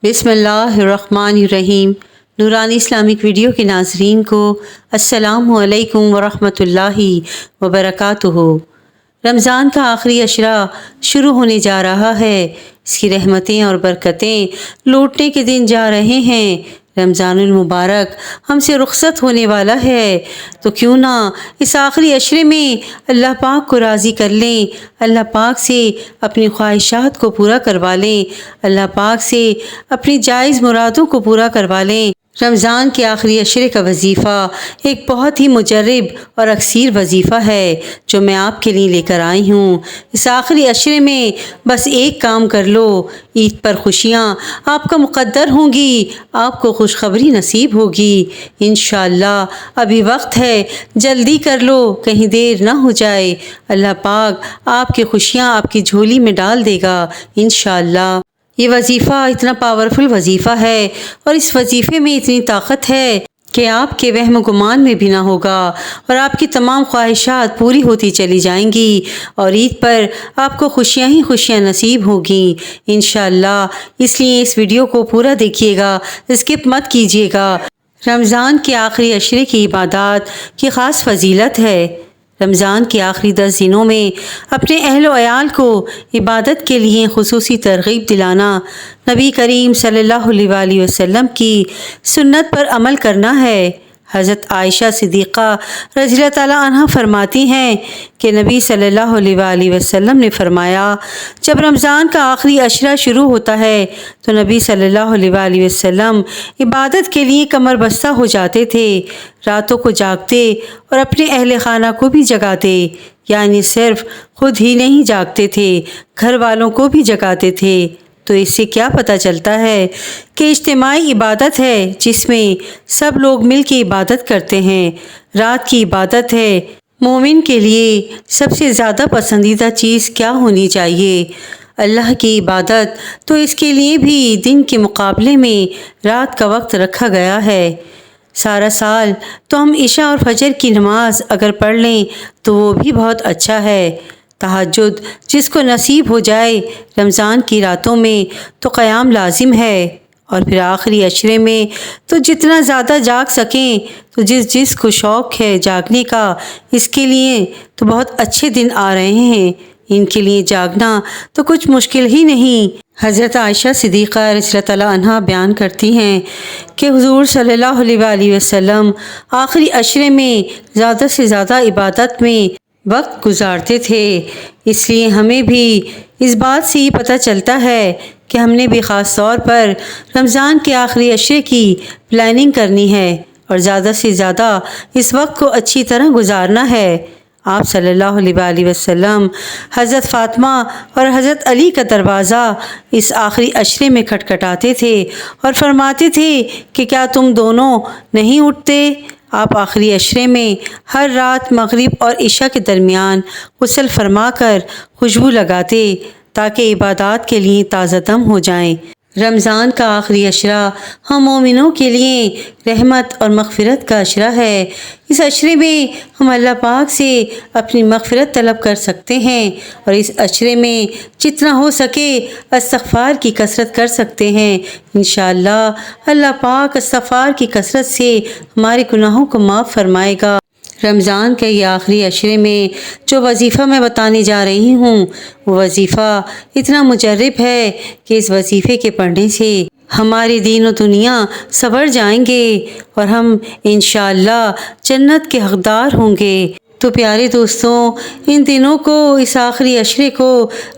بسم اللہ الرحمن الرحیم۔ نورانی اسلامک ویڈیو کے ناظرین کو السلام علیکم ورحمۃ اللہ وبرکاتہ۔ رمضان کا آخری عشرہ شروع ہونے جا رہا ہے۔ اس کی رحمتیں اور برکتیں لوٹنے کے دن جا رہے ہیں۔ رمضان المبارک ہم سے رخصت ہونے والا ہے، تو کیوں نہ اس آخری عشرے میں اللہ پاک کو راضی کر لیں، اللہ پاک سے اپنی خواہشات کو پورا کروا لیں، اللہ پاک سے اپنی جائز مرادوں کو پورا کروا لیں۔ رمضان کے آخری عشرے کا وظیفہ ایک بہت ہی مجرب اور اکثیر وظیفہ ہے جو میں آپ کے لیے لے کر آئی ہوں۔ اس آخری عشرے میں بس ایک کام کر لو، عید پر خوشیاں آپ کا مقدر ہوں گی، آپ کو خوشخبری نصیب ہوگی انشاءاللہ۔ ابھی وقت ہے، جلدی کر لو، کہیں دیر نہ ہو جائے۔ اللہ پاک آپ کی خوشیاں آپ کی جھولی میں ڈال دے گا انشاءاللہ۔ یہ وظیفہ اتنا پاورفل وظیفہ ہے اور اس وظیفے میں اتنی طاقت ہے کہ آپ کے وہم و گمان میں بھی نہ ہوگا، اور آپ کی تمام خواہشات پوری ہوتی چلی جائیں گی، اور عید پر آپ کو خوشیاں ہی خوشیاں نصیب ہوگی انشاءاللہ۔ اس لیے اس ویڈیو کو پورا دیکھیے گا، اسکپ مت کیجیے گا۔ رمضان کے آخری عشرے کی عبادات کی خاص فضیلت ہے۔ رمضان کے آخری 10 دنوں میں اپنے اہل و عیال کو عبادت کے لیے خصوصی ترغیب دلانا، نبی کریم صلی اللہ علیہ وآلہ وسلم کی سنت پر عمل کرنا ہے۔ حضرت عائشہ صدیقہ رضی اللہ تعالیٰ عنہ فرماتی ہیں کہ نبی صلی اللہ علیہ وآلہ وسلم نے فرمایا، جب رمضان کا آخری عشرہ شروع ہوتا ہے تو نبی صلی اللہ علیہ وآلہ وسلم عبادت کے لیے کمر بستہ ہو جاتے تھے، راتوں کو جاگتے اور اپنے اہل خانہ کو بھی جگاتے، یعنی صرف خود ہی نہیں جاگتے تھے، گھر والوں کو بھی جگاتے تھے۔ تو اس سے کیا پتہ چلتا ہے کہ اجتماعی عبادت ہے جس میں سب لوگ مل کے عبادت کرتے ہیں۔ رات کی عبادت ہے۔ مومن کے لیے سب سے زیادہ پسندیدہ چیز کیا ہونی چاہیے؟ اللہ کی عبادت، تو اس کے لیے بھی دن کے مقابلے میں رات کا وقت رکھا گیا ہے۔ سارا سال تو ہم عشاء اور فجر کی نماز اگر پڑھ لیں تو وہ بھی بہت اچھا ہے۔ تہجد جس کو نصیب ہو جائے رمضان کی راتوں میں تو قیام لازم ہے، اور پھر آخری عشرے میں تو جتنا زیادہ جاگ سکیں، تو جس کو شوق ہے جاگنے کا، اس کے لیے تو بہت اچھے دن آ رہے ہیں، ان کے لیے جاگنا تو کچھ مشکل ہی نہیں۔ حضرت عائشہ صدیقہ رضی اللہ تعالیٰ عنہ بیان کرتی ہیں کہ حضور صلی اللہ علیہ وآلہ وسلم آخری عشرے میں زیادہ سے زیادہ عبادت میں وقت گزارتے تھے۔ اس لیے ہمیں بھی اس بات سے ہی پتہ چلتا ہے کہ ہم نے بھی خاص طور پر رمضان کے آخری عشرے کی پلاننگ کرنی ہے اور زیادہ سے زیادہ اس وقت کو اچھی طرح گزارنا ہے۔ آپ صلی اللہ علیہ وآلہ وسلم حضرت فاطمہ اور حضرت علی کا دروازہ اس آخری عشرے میں کھٹکھٹاتے تھے اور فرماتے تھے کہ کیا تم دونوں نہیں اٹھتے؟ آپ آخری عشرے میں ہر رات مغرب اور عشاء کے درمیان غسل فرما کر خوشبو لگاتے تاکہ عبادات کے لیے تازہ دم ہو جائیں۔ رمضان کا آخری عشرہ ہم مومنوں کے لیے رحمت اور مغفرت کا عشرہ ہے۔ اس عشرے میں ہم اللہ پاک سے اپنی مغفرت طلب کر سکتے ہیں، اور اس عشرے میں جتنا ہو سکے استغفار کی کثرت کر سکتے ہیں انشاءاللہ۔ اللہ پاک استغفار کی کثرت سے ہمارے گناہوں کو معاف فرمائے گا۔ رمضان کے یہ آخری عشرے میں جو وظیفہ میں بتانے جا رہی ہوں، وہ وظیفہ اتنا مجرب ہے کہ اس وظیفے کے پڑھنے سے ہمارے دین و دنیا سنور جائیں گے اور ہم انشاءاللہ جنت کے حقدار ہوں گے۔ تو پیارے دوستوں، ان دنوں کو، اس آخری عشرے کو،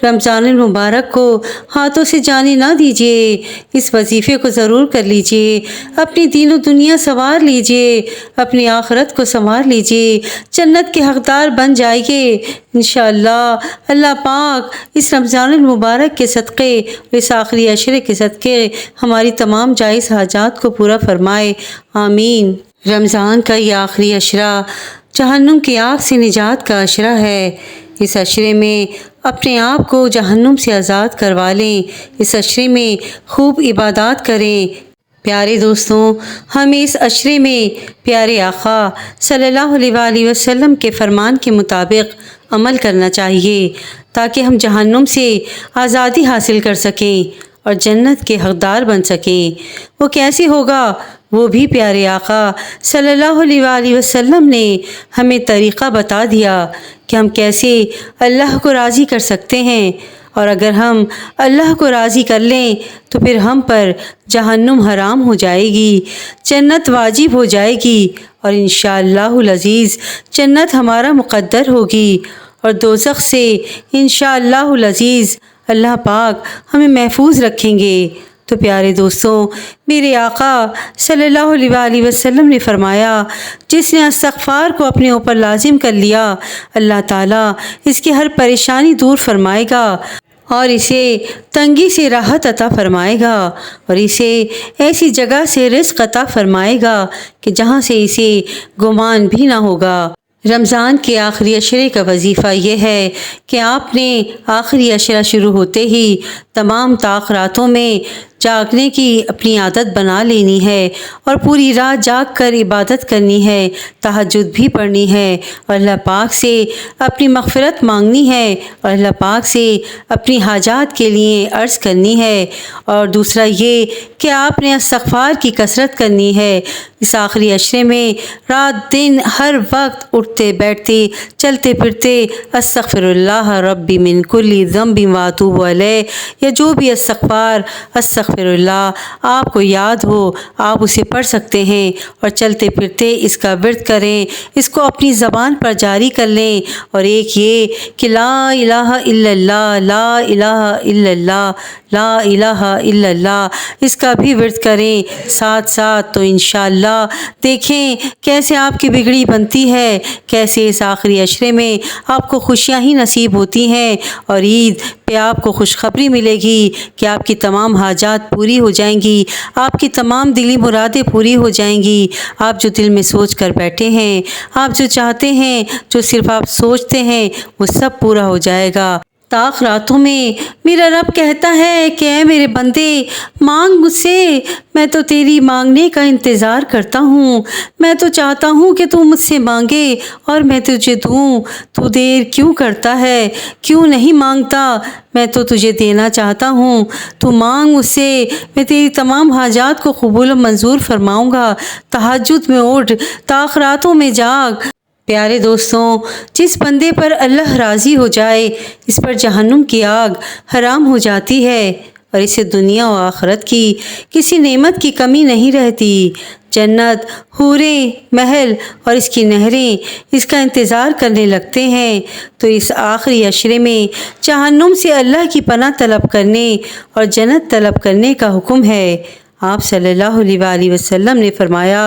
رمضان المبارک کو ہاتھوں سے جانے نہ دیجیے۔ اس وظیفے کو ضرور کر لیجیے، اپنی دین و دنیا سنوار لیجیے، اپنی آخرت کو سنوار لیجیے، جنت کے حقدار بن جائیے انشاءاللہ۔ اللہ پاک اس رمضان المبارک کے صدقے، اس آخری عشرے کے صدقے ہماری تمام جائز حاجات کو پورا فرمائے، آمین۔ رمضان کا یہ آخری عشرہ جہنم کی آگ سے نجات کا عشرہ ہے۔ اس عشرے میں اپنے آپ کو جہنم سے آزاد کروا لیں، اس عشرے میں خوب عبادات کریں۔ پیارے دوستوں، ہمیں اس عشرے میں پیارے آقا صلی اللہ علیہ وآلہ وسلم کے فرمان کے مطابق عمل کرنا چاہیے تاکہ ہم جہنم سے آزادی حاصل کر سکیں اور جنت کے حقدار بن سکیں۔ وہ کیسے ہوگا؟ وہ بھی پیارے آقا صلی اللہ علیہ وآلہ وسلم نے ہمیں طریقہ بتا دیا کہ ہم کیسے اللہ کو راضی کر سکتے ہیں، اور اگر ہم اللہ کو راضی کر لیں تو پھر ہم پر جہنم حرام ہو جائے گی، جنت واجب ہو جائے گی، اور انشاءاللہ العزیز جنت ہمارا مقدر ہوگی، اور دوزخ سے انشاءاللہ العزیز اللہ پاک ہمیں محفوظ رکھیں گے۔ تو پیارے دوستوں، میرے آقا صلی اللہ علیہ وآلہ وسلم نے فرمایا، جس نے استغفار کو اپنے اوپر لازم کر لیا، اللہ تعالیٰ اس کی ہر پریشانی دور فرمائے گا، اور اسے تنگی سے راحت عطا فرمائے گا، اور اسے ایسی جگہ سے رزق عطا فرمائے گا کہ جہاں سے اسے گمان بھی نہ ہوگا۔ رمضان کے آخری عشرے کا وظیفہ یہ ہے کہ آپ نے آخری عشرہ شروع ہوتے ہی تمام طاق راتوں میں جاگنے کی اپنی عادت بنا لینی ہے، اور پوری رات جاگ کر عبادت کرنی ہے، تہجد بھی پڑھنی ہے، اور اللہ پاک سے اپنی مغفرت مانگنی ہے، اور اللہ پاک سے اپنی حاجات کے لیے عرض کرنی ہے۔ اور دوسرا یہ کہ آپ نے استغفار کی کثرت کرنی ہے۔ اس آخری عشرے میں رات دن ہر وقت اٹھتے بیٹھتے چلتے پھرتے استغفر اللہ ربی من کل ذنب واتوب علیہ، یا جو بھی استغفر اللہ آپ کو یاد ہو آپ اسے پڑھ سکتے ہیں، اور چلتے پھرتے اس کا ورد کریں، اس کو اپنی زبان پر جاری کر لیں۔ اور ایک یہ کہ لا الہ الا اللہ، لا الہ الا اللہ، لا الہ الا اللہ، اس کا بھی ورد کریں ساتھ ساتھ، تو انشاءاللہ دیکھیں کیسے آپ کی بگڑی بنتی ہے، کیسے اس آخری عشرے میں آپ کو خوشیاں ہی نصیب ہوتی ہیں، اور عید پہ آپ کو خوشخبری ملے گی کہ آپ کی تمام حاجات پوری ہو جائیں گی، آپ کی تمام دلی مرادیں پوری ہو جائیں گی، آپ جو دل میں سوچ کر بیٹھے ہیں، آپ جو چاہتے ہیں، جو صرف آپ سوچتے ہیں، وہ سب پورا ہو جائے گا۔ طاق راتوں میں میرا رب کہتا ہے کہ اے میرے بندے، مانگ مجھ سے، میں تو تیری مانگنے کا انتظار کرتا ہوں، میں تو چاہتا ہوں کہ تو مجھ سے مانگے اور میں تجھے دوں، تو دیر کیوں کرتا ہے، کیوں نہیں مانگتا، میں تو تجھے دینا چاہتا ہوں، تو مانگ مجھ سے، میں تیری تمام حاجات کو قبول و منظور فرماؤں گا۔ تہجد میں اٹھ، طاق راتوں میں جاگ۔ پیارے دوستوں، جس بندے پر اللہ راضی ہو جائے اس پر جہنم کی آگ حرام ہو جاتی ہے، اور اسے دنیا و آخرت کی کسی نعمت کی کمی نہیں رہتی۔ جنت، حوریں، محل اور اس کی نہریں اس کا انتظار کرنے لگتے ہیں۔ تو اس آخری عشرے میں جہنم سے اللہ کی پناہ طلب کرنے اور جنت طلب کرنے کا حکم ہے۔ آپ صلی اللہ علیہ وآلہ وسلم نے فرمایا،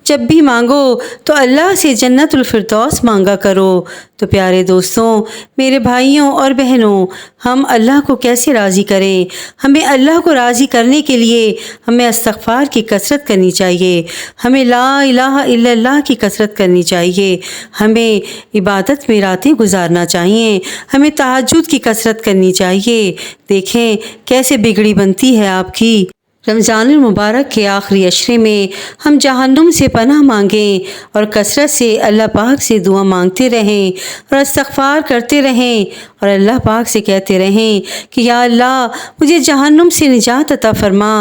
جب بھی مانگو تو اللہ سے جنت الفردوس مانگا کرو۔ تو پیارے دوستوں، میرے بھائیوں اور بہنوں، ہم اللہ کو کیسے راضی کریں؟ ہمیں اللہ کو راضی کرنے کے لیے ہمیں استغفار کی کثرت کرنی چاہیے، ہمیں لا الہ الا اللہ کی کثرت کرنی چاہیے، ہمیں عبادت میں راتیں گزارنا چاہیے، ہمیں تہجد کی کثرت کرنی چاہیے۔ دیکھیں کیسے بگڑی بنتی ہے آپ کی۔ رمضان المبارک کے آخری عشرے میں ہم جہنم سے پناہ مانگیں اور کثرت سے اللہ پاک سے دعا مانگتے رہیں اور استغفار کرتے رہیں، اور اللہ پاک سے کہتے رہیں کہ یا اللہ مجھے جہنم سے نجات عطا فرما،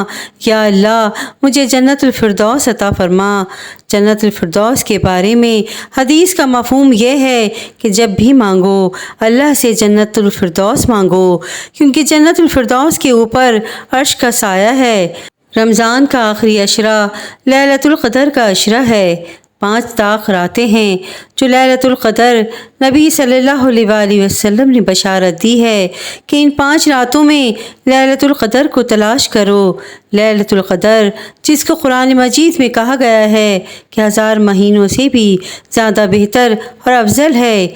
یا اللہ مجھے جنت الفردوس عطا فرما۔ جنت الفردوس کے بارے میں حدیث کا مفہوم یہ ہے کہ جب بھی مانگو اللہ سے جنت الفردوس مانگو، کیونکہ جنت الفردوس کے اوپر عرش کا سایہ ہے۔ رمضان کا آخری عشرہ لیلۃ القدر کا عشرہ ہے۔ 5 طاق راتیں ہیں جو لیلۃ القدر نبی صلی اللہ علیہ وآلہ وسلم نے بشارت دی ہے کہ ان 5 راتوں میں لیلۃ القدر کو تلاش کرو۔ لیلۃ القدر جس کو قرآن مجید میں کہا گیا ہے کہ 1000 مہینوں سے بھی زیادہ بہتر اور افضل ہے۔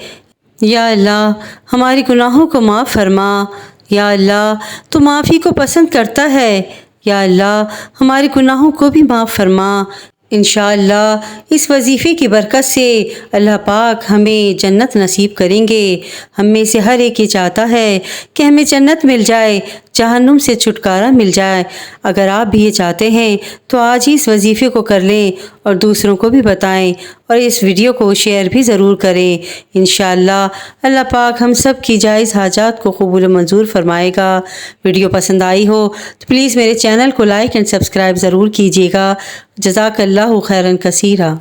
یا اللہ ہمارے گناہوں کو معاف فرما، یا اللہ تو معافی کو پسند کرتا ہے، یا اللہ ہمارے گناہوں کو بھی معاف فرما۔ انشاءاللہ اس وظیفے کی برکت سے اللہ پاک ہمیں جنت نصیب کریں گے۔ ہم میں سے ہر ایک یہ چاہتا ہے کہ ہمیں جنت مل جائے، جہنم سے چھٹکارا مل جائے۔ اگر آپ بھی یہ چاہتے ہیں تو آج ہی اس وظیفے کو کر لیں اور دوسروں کو بھی بتائیں، اور اس ویڈیو کو شیئر بھی ضرور کریں۔ انشاءاللہ اللہ پاک ہم سب کی جائز حاجات کو قبول و منظور فرمائے گا۔ ویڈیو پسند آئی ہو تو پلیز میرے چینل کو لائک اینڈ سبسکرائب ضرور کیجیے گا۔ جزاک اللہ خیرا کثیرا۔